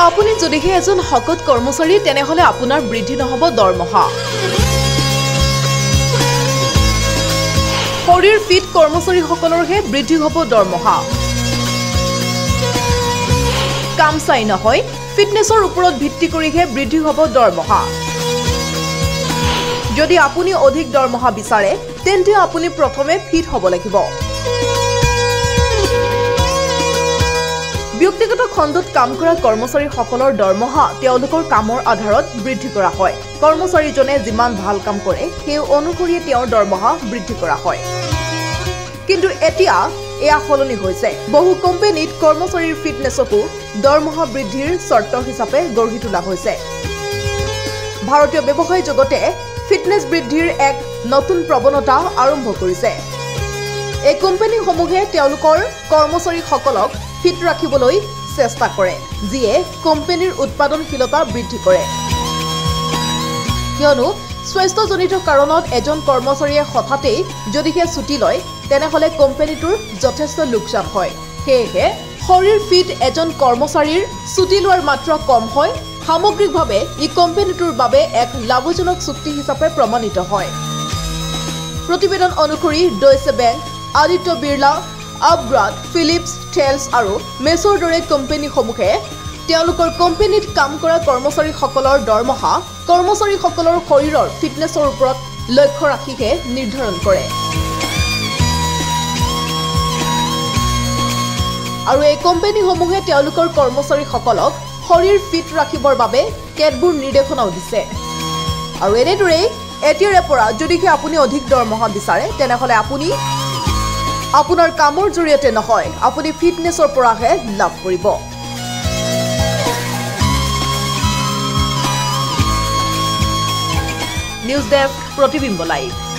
আপুনি যদিহে এজন শকত কৰ্মচাৰী তেনেহলে আপোনাৰ বৃদ্ধি নহব দৰমহা শৰীৰ ফিট কৰ্মচাৰীসকলৰহে বৃদ্ধি হ'ব দৰমহা কাম চাই নহয় ফিটনেছৰ ওপৰত ভিত্তি কৰিহে বৃদ্ধি হ'ব দৰমহা যদি আপুনি অধিক দৰমহা বিচাৰে তেন্তে আপুনি প্ৰথমে ফিট হ'ব লাগিব ব্যক্তিগত খণ্ডত কাম কৰা কৰ্মচাৰীসকলৰ দৰমহা তেওঁলোকৰ কামৰ আধাৰত বৃদ্ধি কৰা হয় কৰ্মচাৰীজনে যিমান ভাল কাম কৰে সেই অনুসৰি তেওঁৰ দৰমহা বৃদ্ধি কৰা হয় কিন্তু এতিয়া এয়া সলনি হৈছে বহু কোম্পানীত কৰ্মচাৰীৰ ফিটনেছকো দৰমহা বৃদ্ধিৰ চৰ্ত হিচাপে গঢ়ি তোলা হৈছে ভাৰতীয় ব্যৱসায় জগতে ফিটনেছ বৃদ্ধিৰ এক নতুন প্ৰৱণতা আৰম্ভ কৰিছে এই কোম্পানীসমূহে তেওঁলোকৰ কৰ্মচাৰীসকলক ফিট ৰাখিবলৈ চেষ্টা কৰে যিয়ে কোম্পানীৰ উৎপাদনশীলতা বৃদ্ধি কৰে কিয়নো স্বাস্থ্যজনিত কাৰণত এজন কৰ্মচাৰীয়ে হঠাতে যদিহে ছুটি লয় তেনেহলে কোম্পানীটোৰ যথেষ্ট লোকচান হয় সেয়েহে শৰীৰ ফিট এজন কৰ্মচাৰীৰ ছুটি লোৱাৰ মাত্ৰা কম হয় সামগ্ৰিকভাৱে ই কোম্পানীটোৰ বাবে এক লাভজনক চুক্তি হিচাপে প্ৰমাণিত হয় প্ৰতিবেদন অনুসৰি Deutsche bank Aditya Birla Upgrad Philips টেলছ আৰু মেছৰ দৰে কোম্পানীসমূহে তেওঁলোকৰ কোম্পানীত কাম কৰা কৰ্মচাৰীসকলৰ দৰমহা কৰ্মচাৰীসকলৰ শৰীৰৰ ফিটনেছৰ ওপৰত লক্ষ্য ৰাখিহে নিৰ্ধাৰণ কৰে আৰু এই কোম্পানীসমূহে তেওঁলোকৰ কৰ্মচাৰীসকলক শৰীৰ ফিট ৰাখিবৰ বাবে কেতবোৰ নিৰ্দেশনাও দিছে আৰু এনেদৰে এতিয়াৰে পৰা যদিহে আপুনি অধিক দৰমহা বিচাৰে তেনেহলে আপুনি আপোনাৰ কামৰ জৰিয়তে নহয় আপুনি ফিটনেছৰ পৰাহে লাভ কৰিব নিউজ ডেস্ক প্ৰতিবিম্ব লাইভ